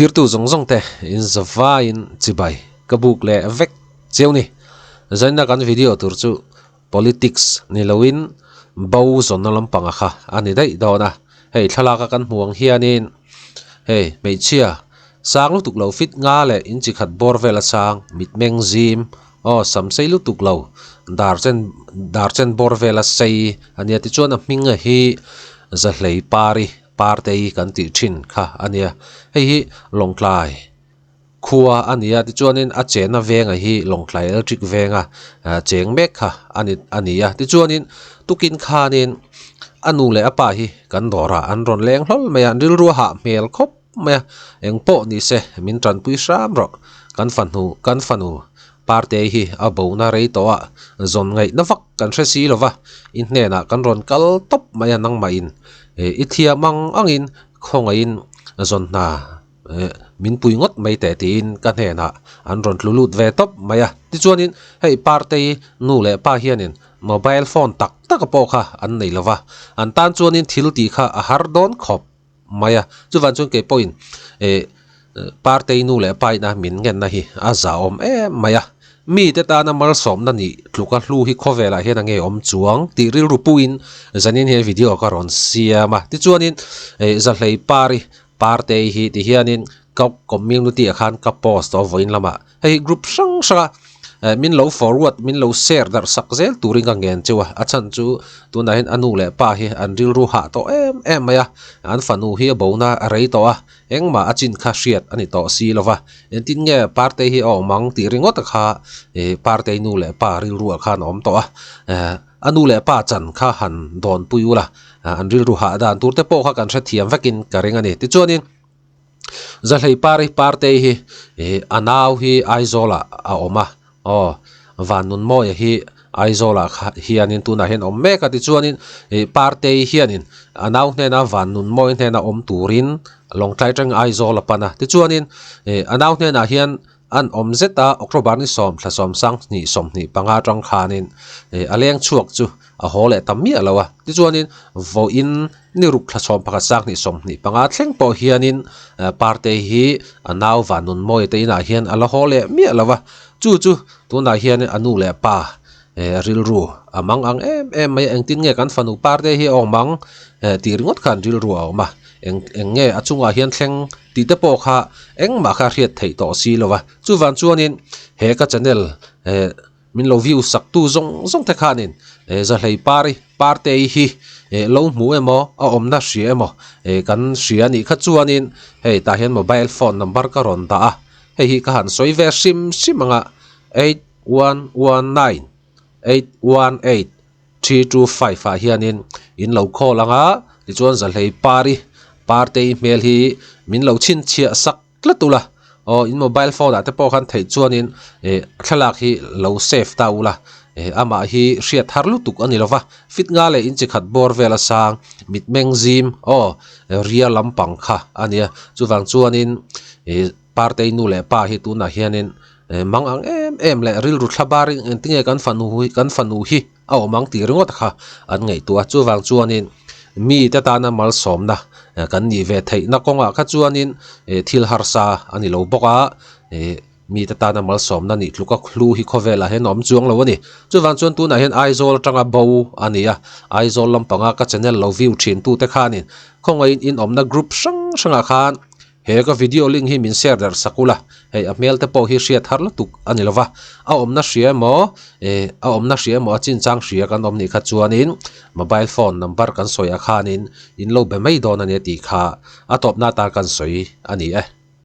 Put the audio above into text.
clear tu zong zong te in zawa in chibai kabuk le vek cheu ni zaina kan video tur chu politics ni loin bau zon na lampanga kha ani dai dona hei thalaka kan muang hianin hei meichia sang lu tuk lo fit nga le in chi khat bor vela sang mit meng zim o sam sei lu tuk lo darchen bor vela sei ania ti chuan a hminga hi za hlei pari partei kan ti thin kha ania hei hi longklai khuwa ania ti chuanin a chena venga hi longklai electric venga cheng mek kha ania ti chuanin tukin khanin anu le apa hi kan dora an ron leng hlol me an ril ru ha mel khop me eng po ni se min tran pui sam ro kan fanu partei hi a bona rei to a zon ngai na vak kan resi lova in hne na kan ron kal top maya nang ma in i thia mang angin khonga in zon na min pui ngot mai te tin kan he na an ron tlulut ve top maya ti chuanin hei partei nu le pa hianin mobile phone tak tak po kha an nei lova an tan chuanin thil ti kha a har don khop maya chuwan chung ke point partei nu le pa na min ngen na hi a za om maya mi te ta na mal som na ni tluka hlu hi khovela he na nge om chuang ti ril rupuin zanin he video ka ron siama ti chuanin za hlei pari partei hi ti hianin ka community khan ka post of voin lama hei group sang sanga min lo forward min lo share dar sakzel turing ka ngen chewa achan chu tuna hin anu le pa hi an ril ru ha to em maya an fanu hi bona rei to a engma achin kha hriat ani to si lova entin nge partei hi o mang ti ringot kha partei nu le pa ril ru khan om to a anu le pa chan kha han don puiula an ril ru ha dan turte po kha kan thra thiam vakin karing ani ti chuanin za hlei pari partei hi anaw hi aizola a oma vanun mo hi aizola hianin tuna hen om meka ti chuanin partei hianin anaw hne na vanun mo hne na om turin longtlai tang aizola pana ti chuanin anaw hne na hian an om zeta october ni som thla som sang ni som ni panga tang khanin aleng chuak chu a hole tammi alawa ti chuanin vo in ni ruk thla som pakha sang ni som ni panga thleng po hianin partei hi anaw vanun mo te ina hian ala hole mi alawa chu tuna hian anu le pa ril ru amang ang em mai eng tin nge kan fanu partei hi ong mang ti ringot khan ril ru awma eng nge achunga hian thleng ti te po kha eng ma kha hriat thei to si lova chuwan chuanin he ka channel min lo view sak tu zong te khanin za hlei pari partei hi lo mu emo a omna hria emo kan hria ni kha chuanin hei ta hian mobile phone number ka ron da a hei hi ka han soi ve sim anga 8119 818 325 a hianin in lo call anga ti chuan za hlei pari partei mel hi min lo chin chia sak tlatula in mobile phone ate po khan thei chuanin thalak hi lo save ta ula ama hi hriat har lutuk ani lova fit nga le in chi khat bor vela sang mit meng zim ria lampang kha ania chuwang chuanin partei nu le pa hi tu na hianin mang ang em le ril ru thlabaring entinge kan fanu hi aw mang ti ringot kha an ngei tu chuwang chuanin mi te ta na mal som na kan ni ve thei na konga kha chuanin thil harsa ani lo boka mi te ta na mal som na ni tluka khlu hi khovela he nom chuang lo ani chuwang chuan tu na hen aizol tanga bo ania aizol lampanga ka channel lo view thin tu te khanin khonga in omna group sanga khan he ka video link hi min share dar sakula hei a mail te po hi hriat har lutuk ani lova a omna hria mo chin chang hria kan omni kha chuanin mobile phone number kan soya khanin in lo be mai don ani ti kha a top na ta kan soi ani